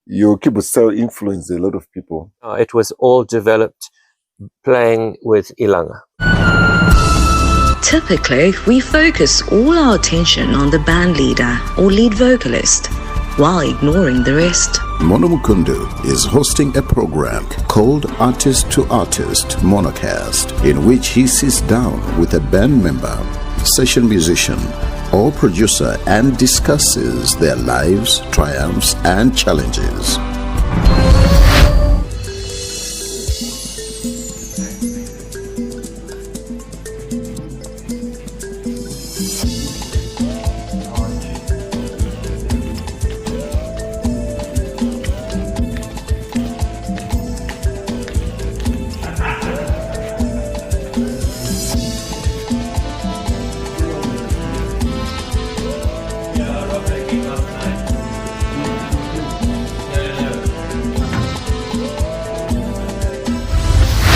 Your keyboard style influenced a lot of people. It was all developed playing with Ilanga. Typically, we focus all our attention on the band leader or lead vocalist, while ignoring the rest. Mukundu is hosting a program called To Artist MonoCast, in which he sits down with a band member, session musician, or producer and discusses their lives, triumphs, and challenges.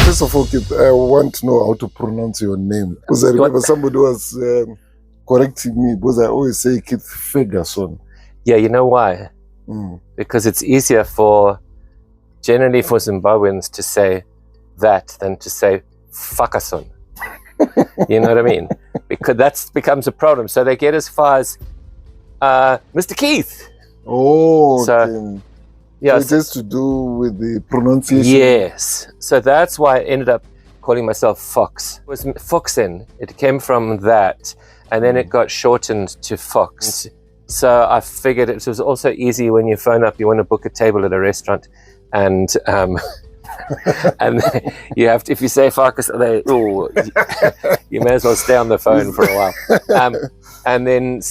First of all, Keith, I want to know how to pronounce your name. Because I remember somebody was correcting me because I always say Keith Farquharson. Yeah, you know why? Because it's easier generally for Zimbabweans to say that than to say Farquharson. You know what I mean? Because that becomes a problem. So they get as far as Mr. Keith. Oh, so, okay. Yeah, so it has to do with the pronunciation. Yes. So that's why I ended up calling myself Fox. It was Foxen. It came from that. And then it got shortened to Fox. So I figured it was also easy when you phone up, you want to book a table at a restaurant. And and you have to, if you say Farkas, you may as well stay on the phone for a while. And then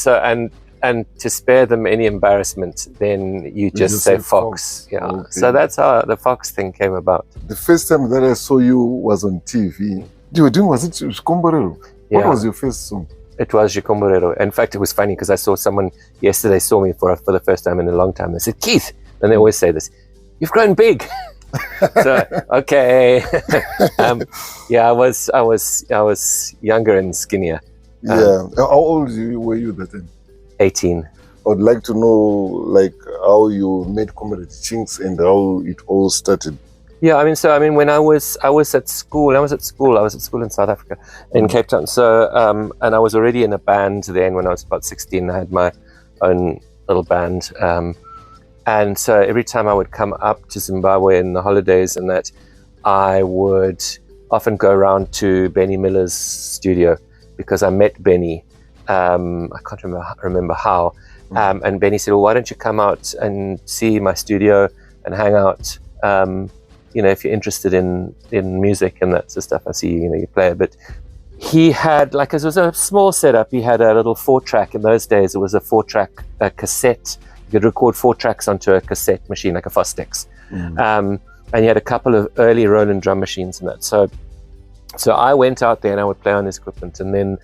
and to spare them any embarrassment, then you just say Fox. Yeah. Okay. So that's how the Fox thing came about. The first time that I saw you was on TV. You were doing, was it Chikomborero? Yeah. What was your first song? It was Chikomborero. In fact, it was funny because I saw someone yesterday saw me for the first time in a long time. They said, Keith, and they always say this, you've grown big. So okay. Yeah, I was younger and skinnier. Yeah. How old were you that time? 18. I would like to know how you met Comrade Chinx and how it all started. Yeah, when I was at school. I was at school in South Africa, in Cape Town. So and I was already in a band then when I was about 16. I had my own little band. And so every time I would come up to Zimbabwe in the holidays and that, I would often go around to Benny Miller's studio because I met Benny. I can't remember how. And Benny said, well, why don't you come out and see my studio and hang out, if you're interested in music and that sort of stuff. I see, you play a bit. He had, it was a small setup. He had a little 4-track. In those days, it was a 4-track cassette. You could record 4 tracks onto a cassette machine, like a Fostex. And he had a couple of early Roland drum machines and that. So I went out there and I would play on his equipment and then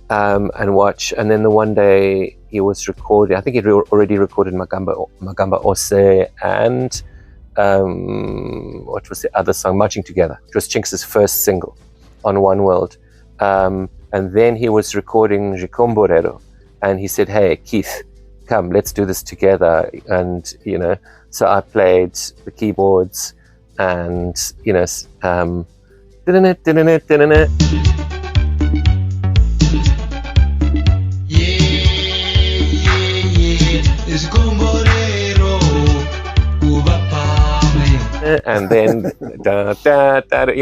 and watch. And then the one day he was recording, I think he'd already recorded Magamba Ose and what was the other song? Marching Together. It was Chinx's first single on One World. And then he was recording Chikomborero. And he said, hey, Keith, come, let's do this together. And, so I played the keyboards and, and then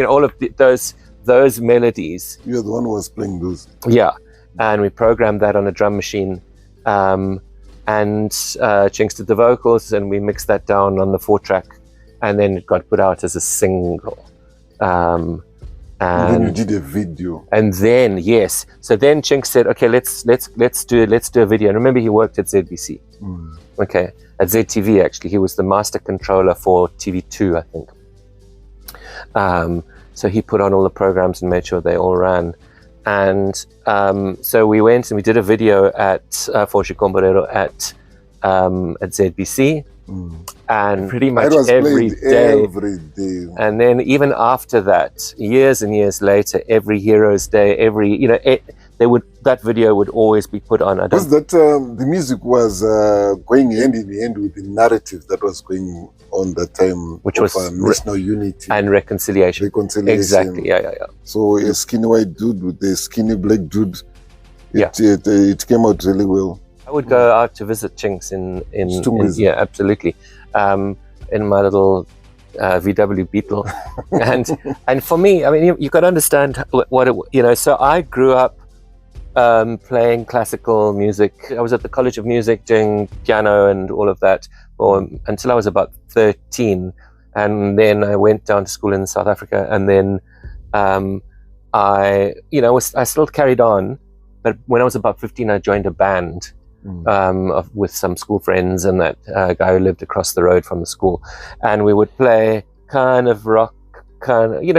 all of those melodies. You're the one who was playing those. Yeah, and we programmed that on a drum machine, and Chinx did the vocals, and we mixed that down on the 4-track, and then it got put out as a single. And then you did a video. And then yes, so then Chinx said, okay, let's do a video. And remember, he worked at ZBC. Okay, at ZTV actually. He was the master controller for TV2, I think. So he put on all the programs and made sure they all ran. And so we went and we did a video for Chikomborero at ZBC. And pretty much every day. And then even after that, years and years later, every Heroes Day, that video would always be put on. Because the music was going hand in hand with the narrative that was going on that time, which was national unity and reconciliation. Exactly. Yeah. So a skinny white dude with a skinny black dude. It came out really well. I would go out to visit Chinx in yeah, absolutely. In my little VW Beetle, and for me, I mean, you got to understand what it, so I grew up playing classical music. I was at the College of Music doing piano and all of that until I was about 13, and then I went down to school in South Africa, and then I still carried on, but when I was about 15, I joined a band with some school friends and that guy who lived across the road from the school, and we would play kind of rock,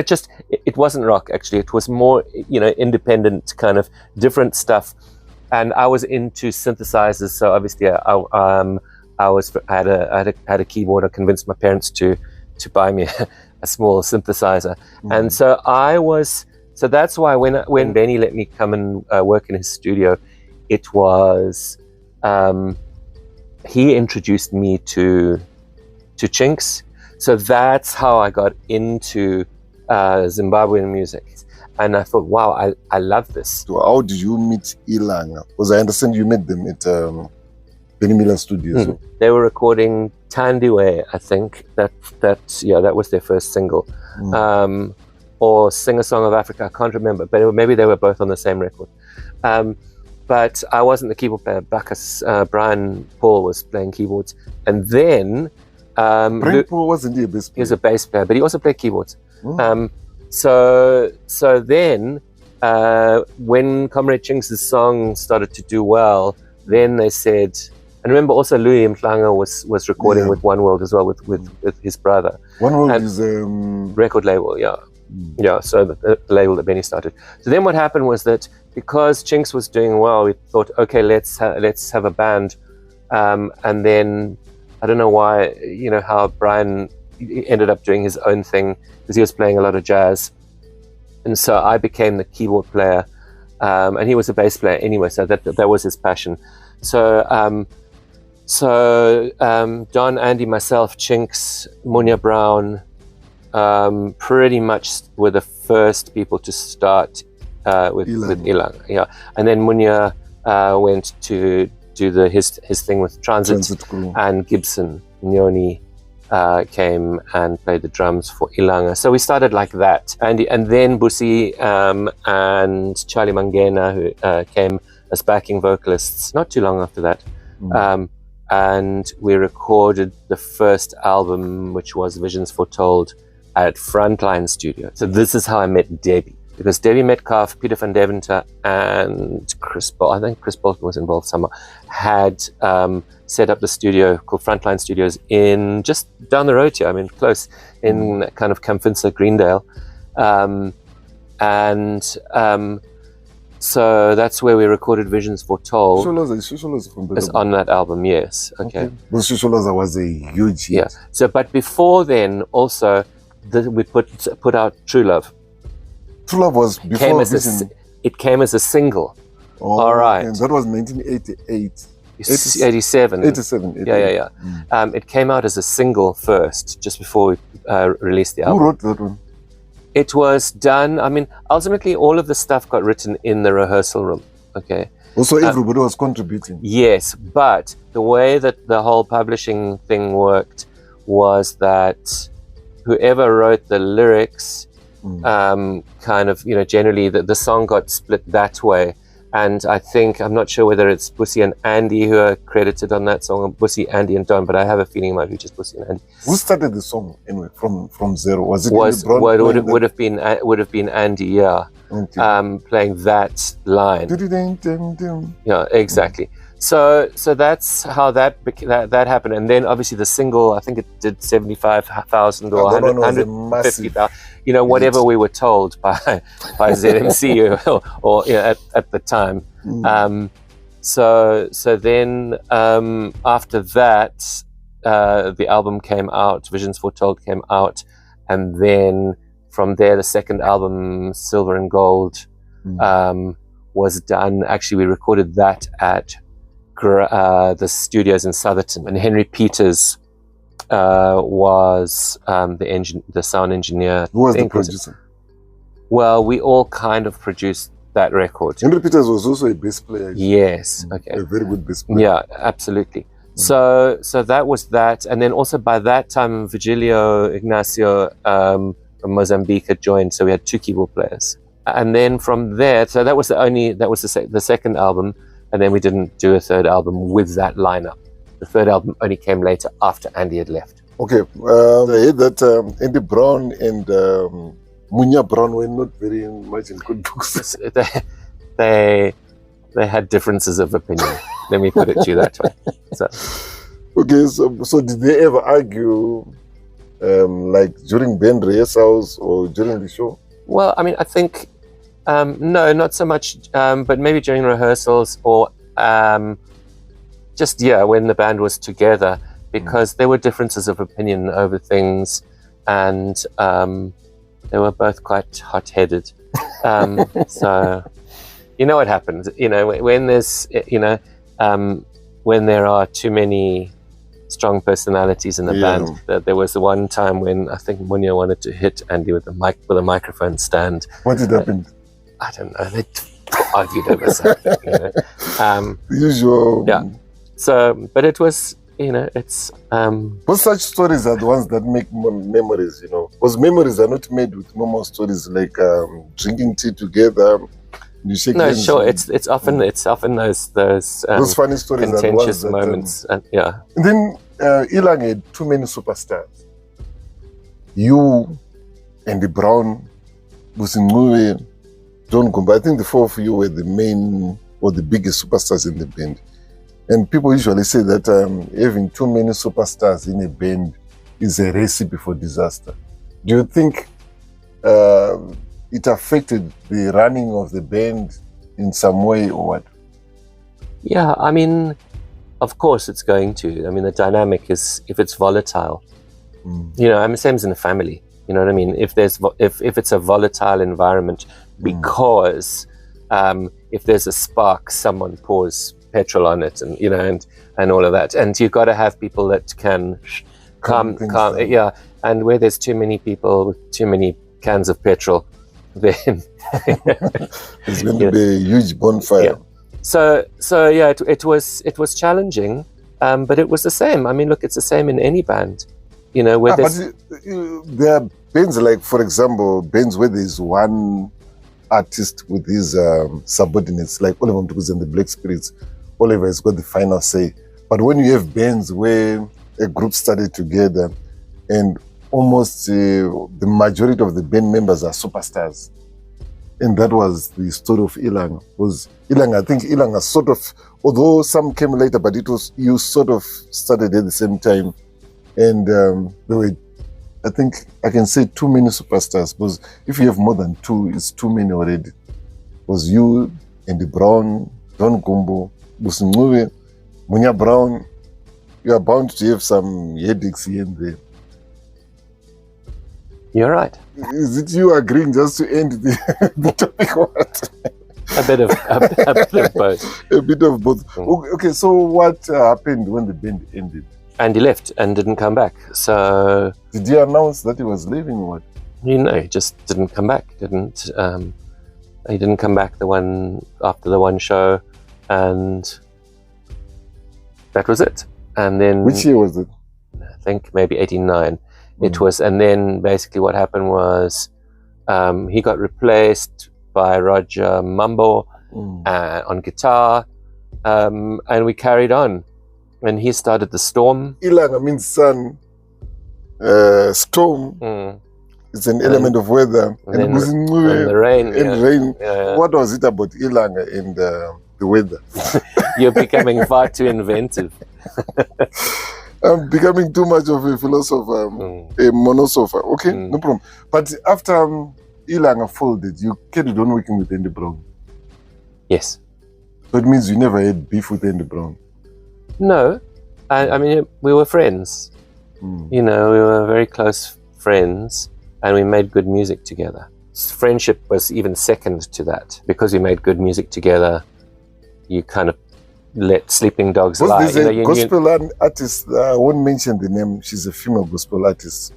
just it wasn't rock actually, it was more independent kind of different stuff, and I was into synthesizers, so obviously I had a keyboard. I convinced my parents to buy me a small synthesizer, and so that's why when Benny let me come and work in his studio, it was he introduced me to Chinx. So that's how I got into Zimbabwean music. And I thought, wow, I love this. So how did you meet Ilanga? Because I understand you met them at Benny Miller Studios. They were recording Tandiwe, I think. That was their first single. Or Sing a Song of Africa, I can't remember. But maybe they were both on the same record. But I wasn't the keyboard player. Bacchus, Brian Paul was playing keyboards. And then... Brian Paul wasn't he a bass player? He was a bass player, but he also played keyboards. So then, when Comrade Chinx's song started to do well, then they said, and remember also Louis Mhlanga was recording with One World as well, with his brother. One World is record label, yeah. So the label that Benny started. So then what happened was that because Chinx was doing well, we thought, okay, let's have a band, and then I don't know why, how Brian ended up doing his own thing because he was playing a lot of jazz, and so I became the keyboard player, and he was a bass player anyway, so that was his passion. So Don, Andy, myself, Chinx, Munya Brown, pretty much were the first people to start with Ilanga, and then Munya went to do his thing with Transit Crew, and Gibson Nyoni came and played the drums for Ilanga. So we started like that, and then Busi and Charlie Mangena, who came as backing vocalists not too long after that, and we recorded the first album, which was Visions Foretold, at Frontline Studio. So this is how I met Debbie. Because Debbie Metcalf, Peter van Deventer, and Chris Bolton, I think Chris Bolton was involved somehow, had set up the studio called Frontline Studios in just down the road here, close, in kind of Kamfinsa, Greendale. So that's where we recorded Visions Foretold. Shisholoza is on that album, yes. Okay. Because Shisholoza was a huge hit. Yeah. So, but before then, also, we put out True Love. True Love was before it came as a single. Oh, all right. And that was 1988. 87. 87. Yeah. It came out as a single first, just before we released the album. Who wrote that one? It was done, ultimately all of the stuff got written in the rehearsal room, okay? Also everybody was contributing. Yes, but the way that the whole publishing thing worked was that whoever wrote the lyrics generally the song got split that way, and I think, I'm not sure whether it's Busi and Andy who are credited on that song, or Busi, Andy and Don, but I have a feeling it might be just Busi and Andy. Who started the song anyway from zero? Was it would have been Andy, yeah. Okay. Playing that line. Yeah, exactly. So that's how that happened, and then obviously the single, I think it did 75,000 or 150,000, whatever we were told by ZMC or at the time. So then after that, the album came out, Visions Foretold came out, and then from there the second album, Silver and Gold, was done. Actually, we recorded that at the studios in Southerton, and Henry Peters was the sound engineer. Who was the producer? Well, we all kind of produced that record. Henry Peters was also a bass player. Yes, okay. A very good bass player. Yeah, absolutely. So that was that, and then also by that time, Virgilio Ignacio from Mozambique had joined, so we had 2 keyboard players. And then from there, so that was the second album, and then we didn't do a third album with that lineup. The third album only came later after Andy had left. Okay, I heard that Andy Brown and Munya Brown were not very much in good books. They had differences of opinion. Let me put it to you that way. So. Okay, so did they ever argue, like during band rehearsals or during the show? Well, I mean, I think no, not so much, but maybe during rehearsals or just when the band was together, because there were differences of opinion over things, and they were both quite hot-headed. So, you know what happens, when there's, when there are too many strong personalities in the band. There was the one time when I think Munya wanted to hit Andy with a microphone stand. What did happen? I don't know. They argued over something. Usual. Yeah. So, but it was, it's. But such stories are the ones that make memories, because memories are not made with normal stories like drinking tea together. You shake hands. Sure. It's often those funny stories, contentious moments. And then Ilanga had too many superstars. You, Andy Brown, Busimwe, John Gumba. I think the 4 of you were the main or the biggest superstars in the band. And people usually say that having too many superstars in a band is a recipe for disaster. Do you think it affected the running of the band in some way or what? Yeah, I mean, of course it's going to. I mean, the dynamic is, if it's volatile, I mean, same as in a family. You know what I mean? If it's a volatile environment, because if there's a spark, someone pours petrol on it, and and all of that, and you've got to have people that can calm. Yeah, and where there's too many people with too many cans of petrol, then it's going to be a huge bonfire. Yeah. So yeah, it was challenging, but it was the same. I mean, look, it's the same in any band, where but there are bands like, for example, bands where there's one artist with his subordinates, like Oliver Mtukudzi and the Black Spirits. Oliver has got the final say. But when you have bands where a group started together and almost the majority of the band members are superstars, and that was the story of Ilanga. I think Ilanga sort of, although some came later, but you sort of started at the same time, and there were, I think I can say, too many superstars, because if you have more than 2, it's too many already. It was you, Andy Brown, Don Gumbo, Busimwe, Munya Brown. You are bound to have some headaches here and there. You're right. Is it you agreeing just to end the topic or what? A bit of both. A bit of both. Okay, so what happened when the band ended? Andy left and didn't come back. So did he announce that he was leaving or what? He just didn't come back. He didn't come back after the one show, and that was it. And then, which year was it? I think maybe 89. It was, and then basically what happened was he got replaced by Roger Mambo on guitar, and we carried on. And he started the Storm. Ilanga means sun. Storm is an element of weather. And the rain. Rain. Yeah. What was it about Ilanga and the weather? You're becoming far too inventive. I'm becoming too much of a philosopher, a monosopher. Okay, no problem. But after Ilanga folded, you carried on working with Andy Brown. Yes. So it means you never had beef with Andy Brown. No, I mean, we were friends. We were very close friends, and we made good music together. friendship was even second to that, because we made good music together. You kind of let sleeping dogs lie. There's a gospel artist, I won't mention the name, she's a female gospel artist.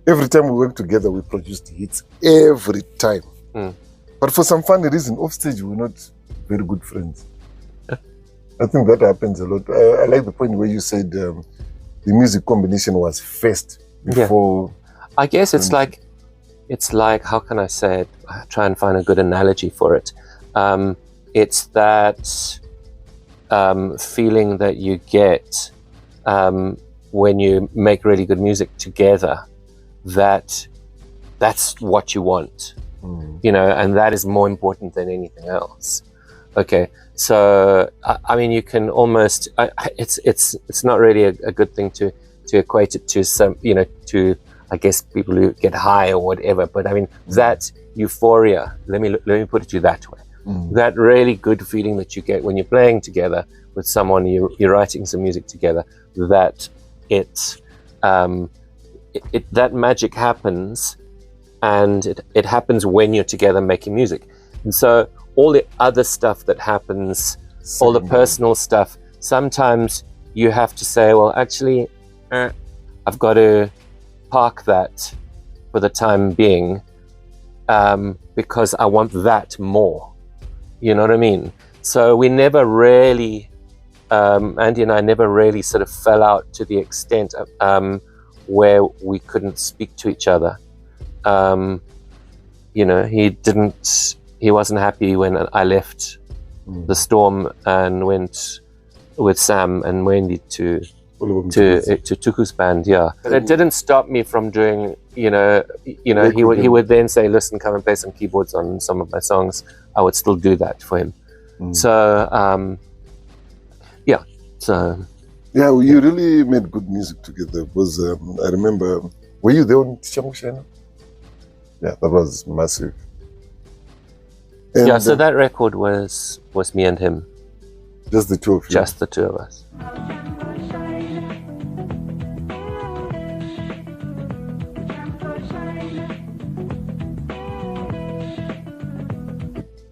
Every time we work together, we produced hits, every time. But for some funny reason, off stage, we're not very good friends. I think that happens a lot. I like the point where you said the music combination was first before. I guess it's like, how can I say it? I try and find a good analogy for it. It's that feeling that you get when you make really good music together, that's what you want, and that is more important than anything else. Okay, so I mean, you can almost it's not really a good thing to equate it to some, to, I guess, people who get high or whatever, but I mean, that euphoria, let me put it to you that way. That really good feeling that you get when you're playing together with someone, you're writing some music together, that that magic happens, and it happens when you're together making music. And so all the other stuff that happens, all the personal stuff, sometimes you have to say, well, actually, I've got to park that for the time being, because I want that more. You know what I mean? So we never really, Andy and I never really sort of fell out to the extent where we couldn't speak to each other. He wasn't happy when I left the Storm and went with Sam and Wendy to Tuku's band. Yeah, but it didn't stop me from doing. He would then say, "Listen, come and play some keyboards on some of my songs." I would still do that for him. So, you really made good music together. Because I remember, were you there on Chamushana? Yeah, that was massive. And so that record was me and him. Just the two of you? Just the two of us.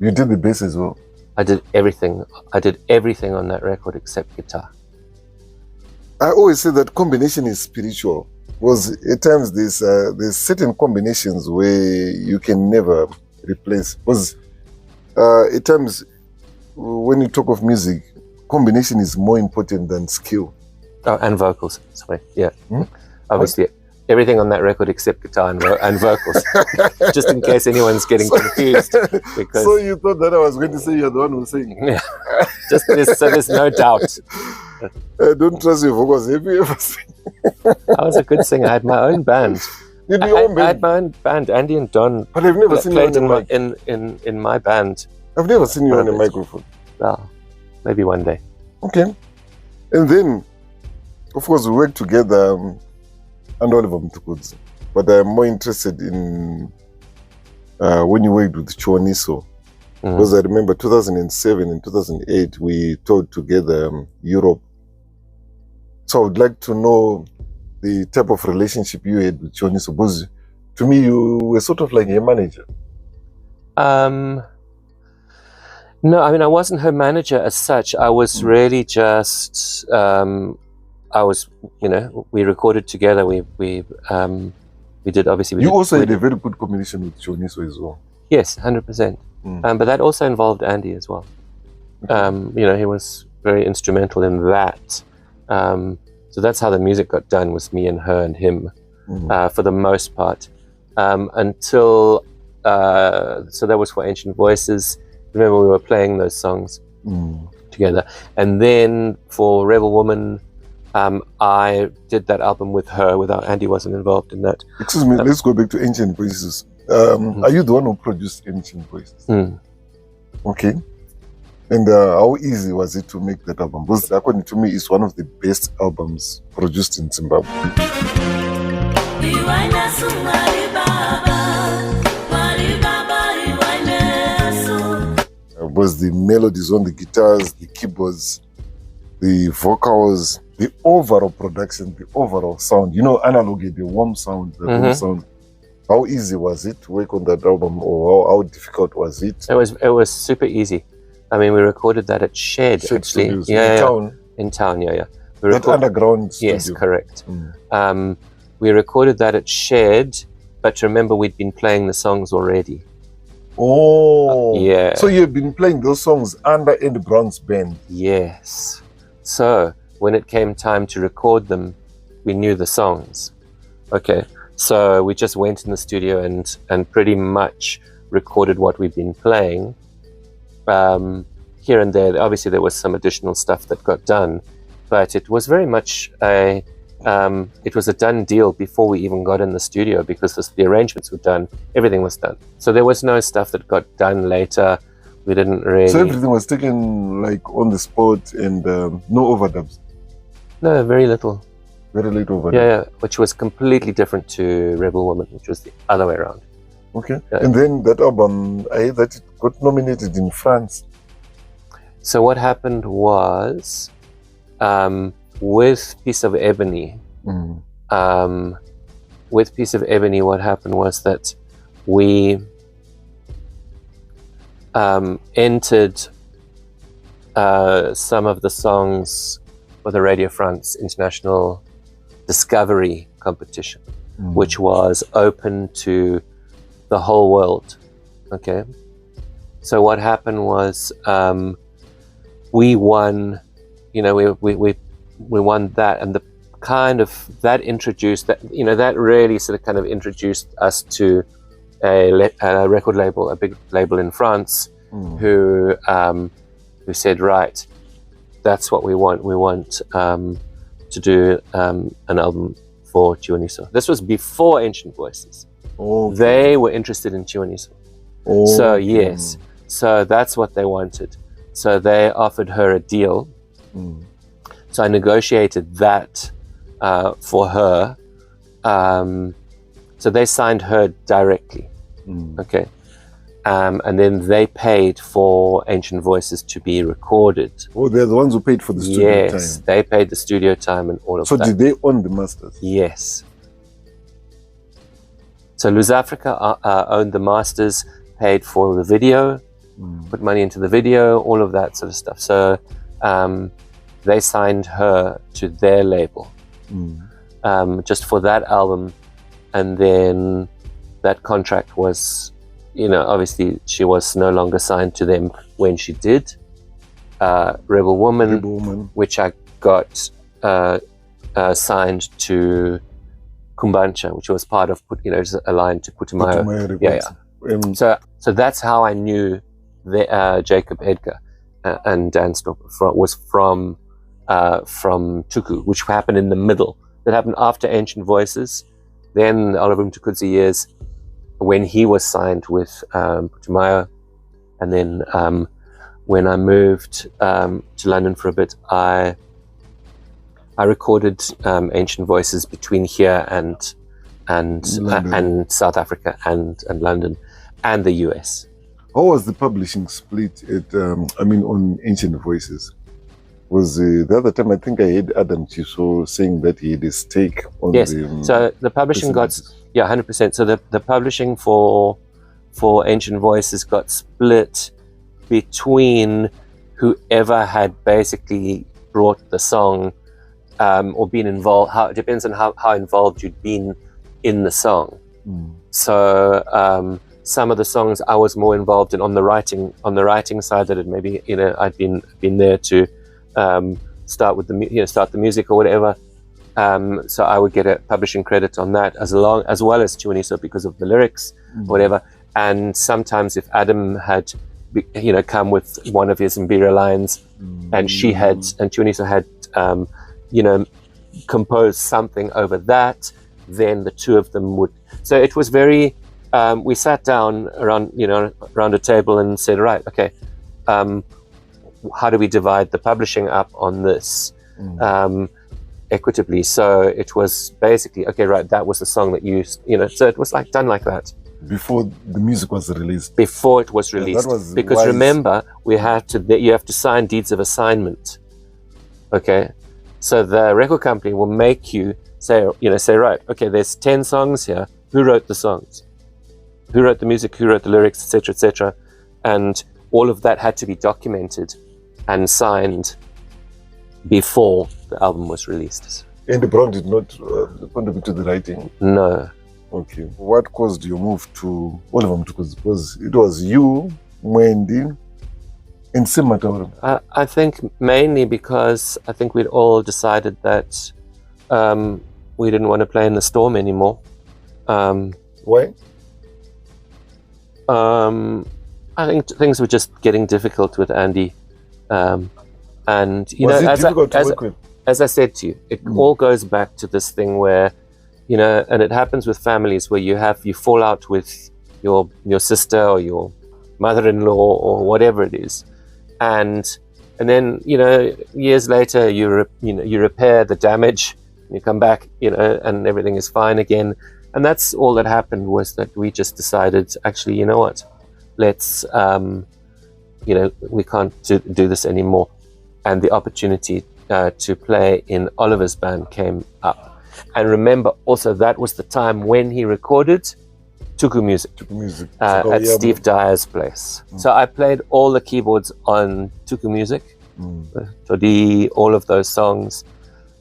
You did the bass as well? I did everything. I did everything on that record except guitar. I always say that combination is spiritual. Because at times there's certain combinations where you can never replace. Because at times when you talk of music, combination is more important than skill. Oh, and vocals. Sorry, yeah. Obviously, everything on that record except guitar and vocals. Just in case anyone's getting confused. Because, so you thought that I was going to say you're the one who's saying? Yeah. There's no doubt. I don't trust your vocals. Have you ever seen? I was a good singer. I had my own band. You had your own band? I had my own band. Andy and Don. But I've never seen you on a mic. In my band. I've never seen you on a microphone. Well, maybe one day. Okay. And then, of course, we worked together and Oliver Mtukudzi. But I'm more interested in when you worked with Chiwoniso. Because I remember 2007 and 2008, we toured together Europe. So I would like to know the type of relationship you had with Chiwoniso. Because to me, you were sort of like a manager. No, I mean, I wasn't her manager as such. I was really just, we recorded together. We did, obviously. You also had a very good combination with Chiwoniso as well. Yes, 100%. But that also involved Andy as well. He was very instrumental in that. So that's how the music got done, was me and her and him, for the most part. Until, so that was for Ancient Voices. Remember, we were playing those songs together. And then for Rebel Woman, I did that album with her, without Andy wasn't involved in that. Excuse me, let's go back to Ancient Voices. Are you the one who produced Ancient Voices? Okay. And how easy was it to make that album? Because according to me, it's one of the best albums produced in Zimbabwe. Was the melodies on the guitars, the keyboards, the vocals, the overall production, the overall sound. Analog, the warm sound, the warm sound. How easy was it to work on that album, or how difficult was it? It was super easy. I mean, we recorded that at Shed actually. Studios, Yeah, in yeah. town. In town, yeah. That underground studio. Yes, correct. We recorded that at Shed, but remember we'd been playing the songs already. Oh, yeah. So you've been playing those songs under Andy Brown's band. Yes. So when it came time to record them, we knew the songs. Okay. So we just went in the studio and pretty much recorded what we've been playing. Here and there, obviously there was some additional stuff that got done, but it was very much it was a done deal before we even got in the studio, because the arrangements were done, everything was done. So there was no stuff that got done later. We didn't really... So everything was taken like on the spot, and no overdubs? No, very little. Very little overdubs? Yeah, which was completely different to Rebel Woman, which was the other way around. Okay. Yeah. And then that album, I heard that it got nominated in France. So what happened was, with Piece of Ebony, what happened was that we entered some of the songs for the Radio France International Discovery competition, which was open to the whole world. Okay. So what happened was, we won, we won that, and the kind of that introduced that, that really sort of kind of introduced us to a record label, a big label in France, who said, right, that's what we want. We want to do an album for Chiwoniso. This was before Ancient Voices. Okay. They were interested in Chiwoniso. Okay. So yes, so that's what they wanted. So they offered her a deal. So I negotiated that for her. So they signed her directly. Okay. And then they paid for Ancient Voices to be recorded. Oh, they're the ones who paid for the studio time. Yes, they paid the studio time and all of that. So did they own the masters? Yes. So Luz Africa owned the masters, paid for the video, put money into the video, all of that sort of stuff. So they signed her to their label just for that album. And then that contract was, obviously she was no longer signed to them when she did Rebel Woman, which I got signed to Kumbancha, which was part of, aligned to Putumayo. Yeah. So that's how I knew Jacob Edgar and Dan Stop was from Tuku, which happened in the middle. That happened after Ancient Voices, then Oliver Mtukudzi years, when he was signed with Putumayo, and then when I moved to London for a bit, I recorded Ancient Voices between here and South Africa and London and the US. How was the publishing split on Ancient Voices? Was the other time I think I heard Adam Chiso saying that he had a stake on so the publishing got 100%. So the publishing for Ancient Voices got split between whoever had basically brought the song or been involved. It depends on how involved you'd been in the song. So some of the songs I was more involved in on the writing side, that it maybe I'd been there to start the music or whatever. So I would get a publishing credit on that as well as Chiwoniso because of the lyrics, whatever. And sometimes if Adam had come with one of his Mbira lines, and Chiwoniso had composed something over that, then the two of them would. So it was very. We sat down around a table and said, right, okay, how do we divide the publishing up on this equitably? So it was basically, okay, right, that was the song that so it was done like that. Before the music was released. Before it was released. That was because wise. Remember, you have to sign deeds of assignment. Okay? So the record company will make you say, right, okay, there's 10 songs here. who wrote the songs, who wrote the music, who wrote the lyrics, etc., etc., and all of that had to be documented and signed before the album was released. And Brown did not contribute to the writing? No. Okay. What caused your move to Oliver Mtukudzi? Because it was you, Mwendi, and Simataura. I think mainly because I think we'd all decided that we didn't want to play in the Storm anymore. Why? I think things were just getting difficult with Andy. And, you Was know, it difficult to work with? as I said to you, it all goes back to this thing where, you know, and it happens with families where you fall out with your sister or your mother-in-law or whatever it is, and then, you know, years later you repair the damage, you come back, you know, and everything is fine again. And that's all that happened, was that we just decided, actually, you know what, let's you know, we can't do this anymore. And the opportunity to play in Oliver's band came up. And remember also, that was the time when he recorded Tuku Music, at Steve Dyer's place. So I played all the keyboards on Tuku Music, Todi, all of those songs.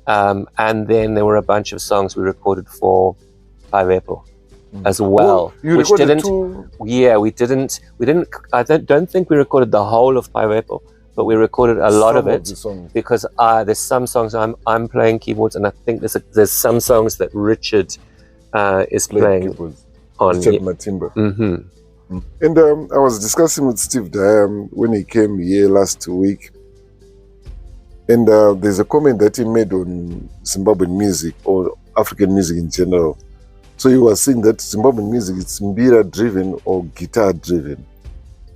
And then there were a bunch of songs we recorded for Paivepo as well. You which recorded didn't, yeah, we didn't, I don't think we recorded the whole of Paivepo, but we recorded a lot of it, because there's some songs I'm playing keyboards, and I think there's some songs that Richard is playing on Richard Matimba. Mm-hmm. And I was discussing with Steve Dyer when he came here last week, and there's a comment that he made on Zimbabwean music or African music in general. So he was saying that Zimbabwean music is mbira driven or guitar driven,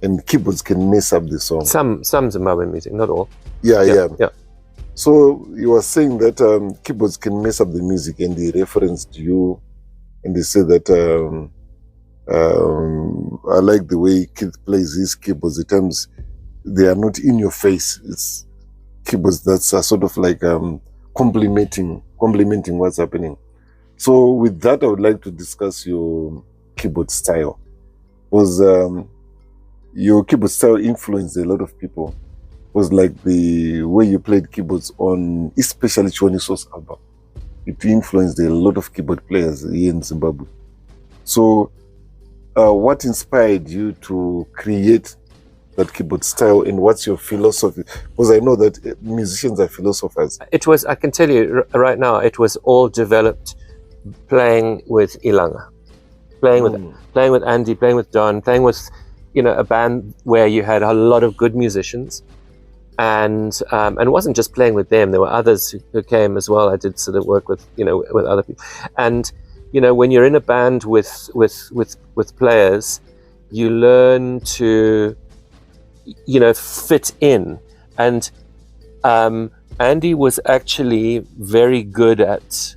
and keyboards can mess up the song. Some Zimbabwean music, not all. Yeah. Yeah. So he was saying that keyboards can mess up the music, and he referenced you, and he said that I like the way Keith plays his keyboards. At times they are not in your face. It's keyboards that's sort of like complementing what's happening. So with that, I would like to discuss your keyboard style, because your keyboard style influenced a lot of people. It was like the way you played keyboards on, especially Chiwoniso's album. It influenced a lot of keyboard players here in Zimbabwe. So what inspired you to create that keyboard style, and what's your philosophy? Because I know that musicians are philosophers. It was, I can tell you right now, it was all developed playing with Ilanga, playing with Andy, playing with Don, playing with, you know, a band where you had a lot of good musicians, and it wasn't just playing with them. There were others who came as well. I did sort of work with, you know, with other people, and, you know, when you're in a band with players, you learn to, you know, fit in. And Andy was actually very good at,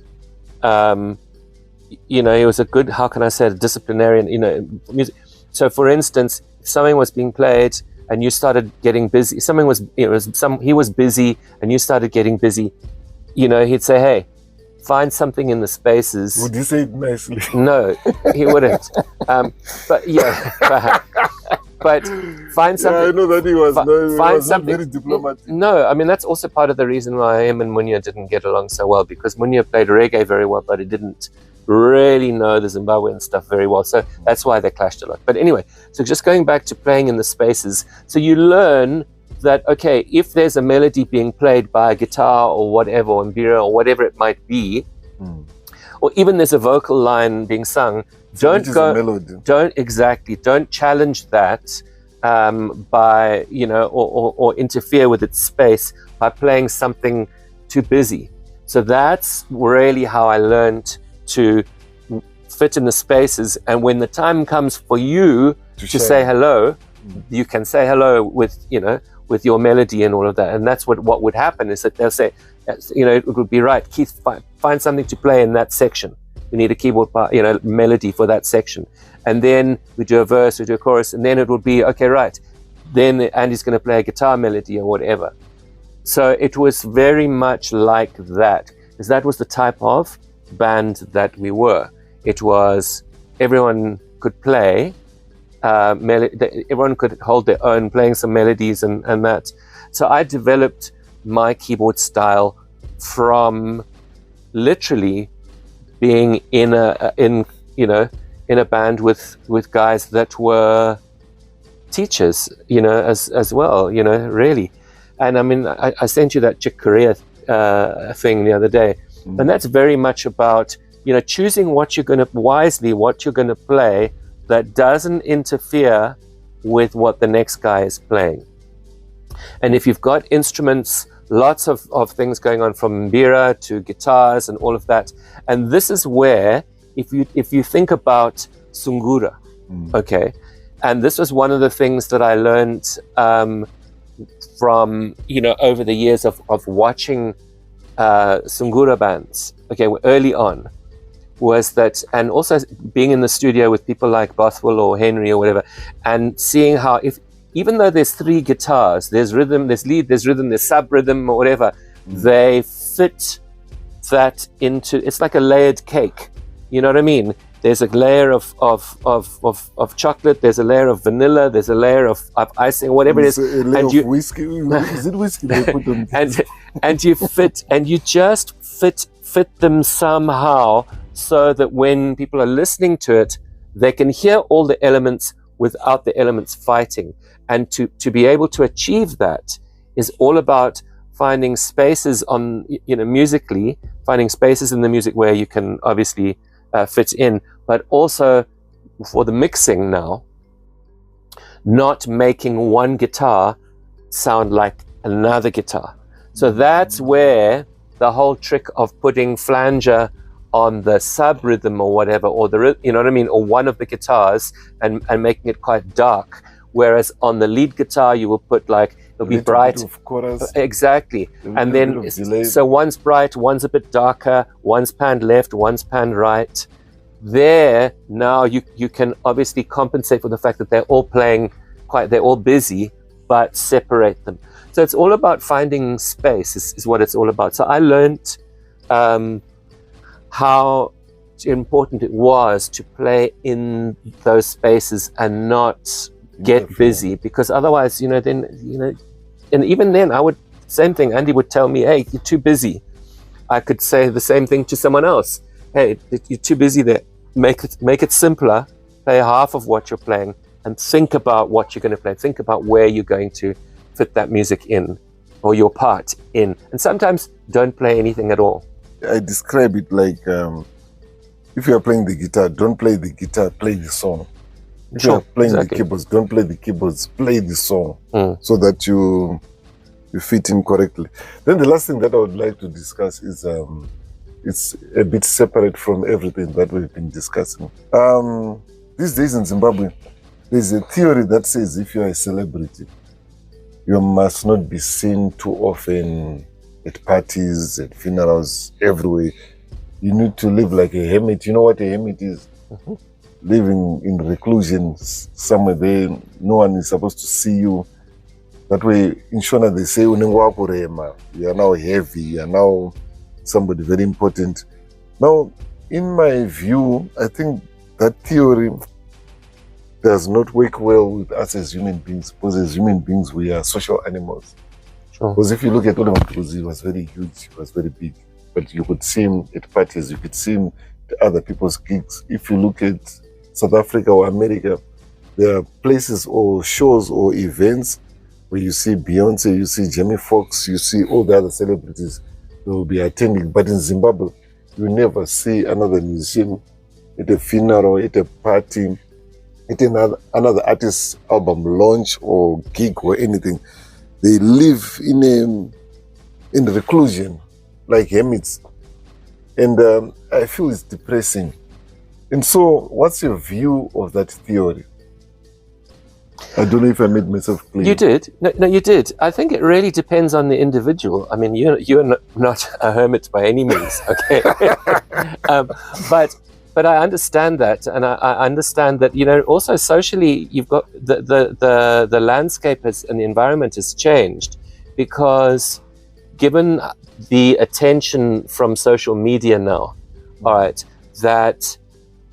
you know, he was a good, how can I say, a disciplinarian, you know, music. So for instance, if something was being played and you started getting busy, he was busy and you started getting busy, you know, he'd say, hey, find something in the spaces. Would you say it nicely? No, he wouldn't. But yeah, but find something. Yeah, I know that he was, find something. Not very diplomatic. No, I mean, that's also part of the reason why him and Munya didn't get along so well, because Munya played reggae very well, but he didn't really know the Zimbabwean stuff very well. So that's why they clashed a lot. But anyway, so just going back to playing in the spaces. So you learn that, okay, if there's a melody being played by a guitar or whatever, or mbira or whatever it might be, or even there's a vocal line being sung, don't challenge that by, you know, or interfere with its space by playing something too busy. So that's really how I learned to fit in the spaces. And when the time comes for you to say hello, you can say hello with, you know, with your melody and all of that. And that's what would happen, is that they'll say, you know, it would be right, Keith, find something to play in that section. We need a keyboard part, you know, melody for that section. And then we do a verse, we do a chorus, and then it would be, okay, right, then Andy's going to play a guitar melody or whatever. So it was very much like that, because that was the type of band that we were. It was everyone could play. Everyone could hold their own, playing some melodies and that. So I developed my keyboard style from literally being in a band with guys that were teachers, as well, really. And I mean, I sent you that Chick Corea thing the other day, and that's very much about choosing what you're going to play that doesn't interfere with what the next guy is playing. And if you've got instruments, lots of things going on, from mbira to guitars and all of that, and this is where, if you think about sungura, okay, and this was one of the things that I learned from over the years of watching sungura bands, okay, early on, was that, and also being in the studio with people like Bothwell or Henry or whatever, and seeing how even though there's 3 guitars, there's rhythm, there's lead, there's rhythm, there's sub rhythm or whatever, they fit that into, it's like a layered cake. You know what I mean? There's a layer of chocolate, there's a layer of vanilla, there's a layer of icing, whatever it is. A layer of whiskey. Is it whiskey they put on? and you just fit them somehow, so that when people are listening to it, they can hear all the elements without the elements fighting. And to be able to achieve that is all about finding spaces musically, finding spaces in the music where you can obviously fit in, but also for the mixing now, not making one guitar sound like another guitar. So that's where the whole trick of putting flanger on the sub rhythm or whatever, or or one of the guitars, and making it quite dark. Whereas on the lead guitar, you will put it'll be bright. Of chorus. Exactly. And then, so one's bright, one's a bit darker, one's panned left, one's panned right. There, now you can obviously compensate for the fact that they're all playing they're all busy, but separate them. So it's all about finding space is what it's all about. So I learned how important it was to play in those spaces and not get busy, because otherwise, and even then same thing, Andy would tell me, hey, you're too busy. I could say the same thing to someone else. Hey, you're too busy there. Make it simpler, play half of what you're playing, and think about what you're going to play. Think about where you're going to fit that music in, or your part in. And sometimes don't play anything at all. I describe it like, if you are playing the guitar, don't play the guitar, play the song. If you are playing the keyboards, don't play the keyboards, play the song, so that you fit in correctly. Then the last thing that I would like to discuss is, it's a bit separate from everything that we've been discussing. These days in Zimbabwe, there's a theory that says if you're a celebrity, you must not be seen too often at parties, at funerals, everywhere. You need to live like a hermit. You know what a hermit is? Living in reclusion somewhere there, no one is supposed to see you. That way, in Shona, they say, you are now heavy, you are now somebody very important. Now, in my view, I think that theory does not work well with us as human beings, because as human beings, we are social animals. Sure. Because if you look at Mtukudzi, he was very huge, he was very big, but you could see him at parties, you could see him at other people's gigs. If you look at South Africa or America, there are places or shows or events where you see Beyonce, you see Jamie Foxx, you see all the other celebrities that will be attending. But in Zimbabwe, you never see another musician at a funeral, at a party, at another artist's album launch or gig or anything. They live in reclusion, like hermits. And I feel it's depressing. And so, what's your view of that theory? I don't know if I made myself clear. You did. No, you did. I think it really depends on the individual. I mean, you're not a hermit by any means, okay? But I understand that, and I understand that, also socially, you've got the landscape and the environment has changed, because given the attention from social media now, all right, that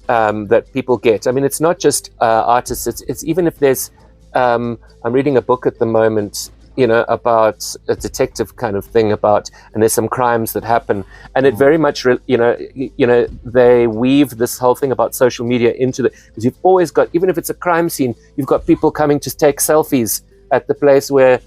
that people get. I mean, it's not just artists. It's even if there's. I'm reading a book at the moment, about a detective kind of thing and there's some crimes that happen, and it very much, they weave this whole thing about social media into because you've always got, even if it's a crime scene, you've got people coming to take selfies at the place where,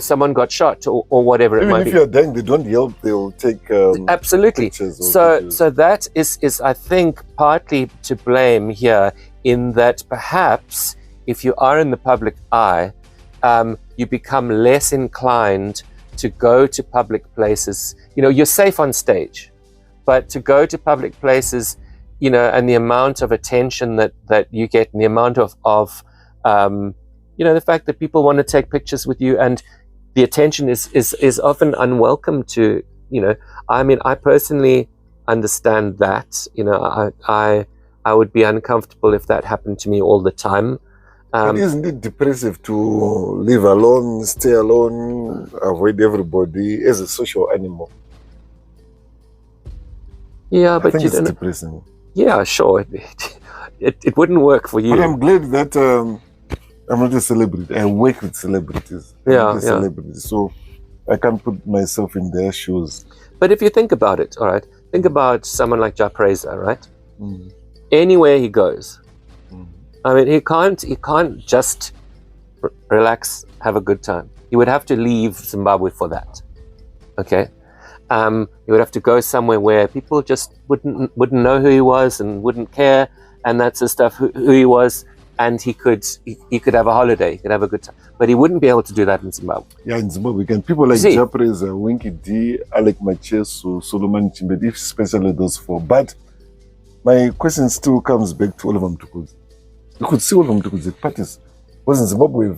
someone got shot or whatever it might be. Even if you're dying, they don't yelp, they'll take absolutely. So that is, I think, partly to blame here, in that perhaps if you are in the public eye, you become less inclined to go to public places. You're safe on stage, but to go to public places, and the amount of attention that you get, and the amount of the fact that people want to take pictures with you, and the attention is often unwelcome to, I mean, I personally understand that, I would be uncomfortable if that happened to me all the time. Isn't it depressive to live alone, stay alone, avoid everybody as a social animal? Yeah, but I think it's depressing. Yeah, sure. It wouldn't work for you. But I'm glad that I'm not a celebrity. I work with celebrities. I'm not a celebrity, so I can put myself in their shoes. But if you think about it, all right, think about someone like Ja Praiser, right? Anywhere he goes, I mean, he can't just relax, have a good time. He would have to leave Zimbabwe for that. Okay, he would have to go somewhere where people just wouldn't know who he was and wouldn't care, and that sort of stuff. Who he was, and he could have a holiday. He could have a good time, but he wouldn't be able to do that in Zimbabwe. Yeah, in Zimbabwe, can people like Ja Praiser, Winky D, Alec Macheso, Solomon Chimbedi, especially those four. But my question still comes back to Oliver Mtukudzi. You could see Oliver Mtukudzi at parties. Because in Zimbabwe,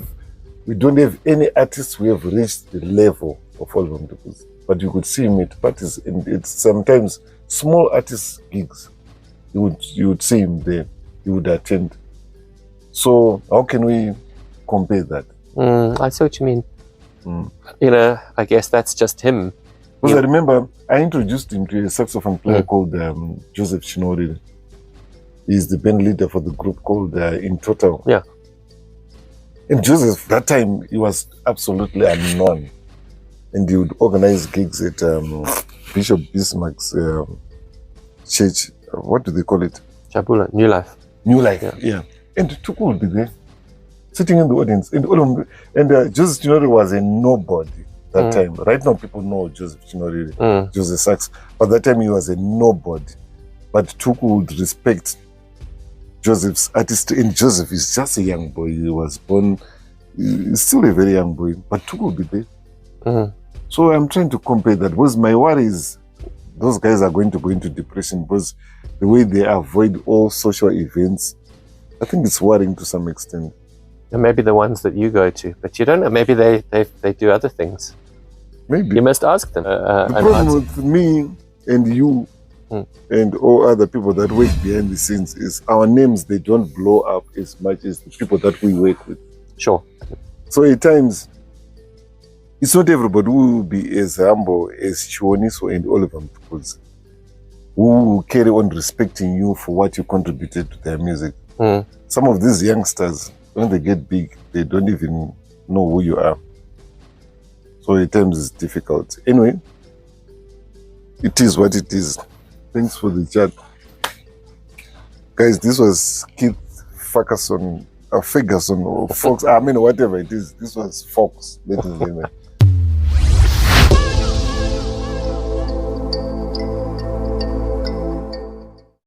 we don't have any artists who have reached the level of Oliver Mtukudzi. But you could see him at parties, and it's sometimes small artist gigs. You would see him there. You would attend. So how can we compare that? I see what you mean. I guess that's just him. Because I remember I introduced him to a saxophone player called Joseph Chinoriri. He's the band leader for the group called In Total. Yeah. And Joseph, that time, he was absolutely unknown. And he would organize gigs at Bishop Bismarck's church. What do they call it? Chabula, New Life. New Life, yeah. And Tuku would be there, sitting in the audience. And Joseph Chinoriri was a nobody that time. Right now, people know Joseph Chinoriri, Joseph Sax. But that time, he was a nobody. But Tuku would respect Joseph's artistry. And Joseph is just a young boy. He was born, he's still a very young boy. But Tuku will be there. So I'm trying to compare that, because my worry is those guys are going to go into depression because the way they avoid all social events, I think it's worrying to some extent. And maybe the ones that you go to, but you don't know. Maybe they do other things. Maybe. You must ask them. The problem with me and you and all other people that work behind the scenes is our names, they don't blow up as much as the people that we work with. Sure. So at times, it's not everybody who will be as humble as Chiwoniso and Oliver Mtukudzi, who will carry on respecting you for what you contributed to their music. Some of these youngsters, when they get big, they don't even know who you are. So at times it's difficult. Anyway, it is what it is. Thanks for the chat. Guys, this was Keith Farquharson or Fox. I mean, whatever it is. This was Fox, ladies and gentlemen.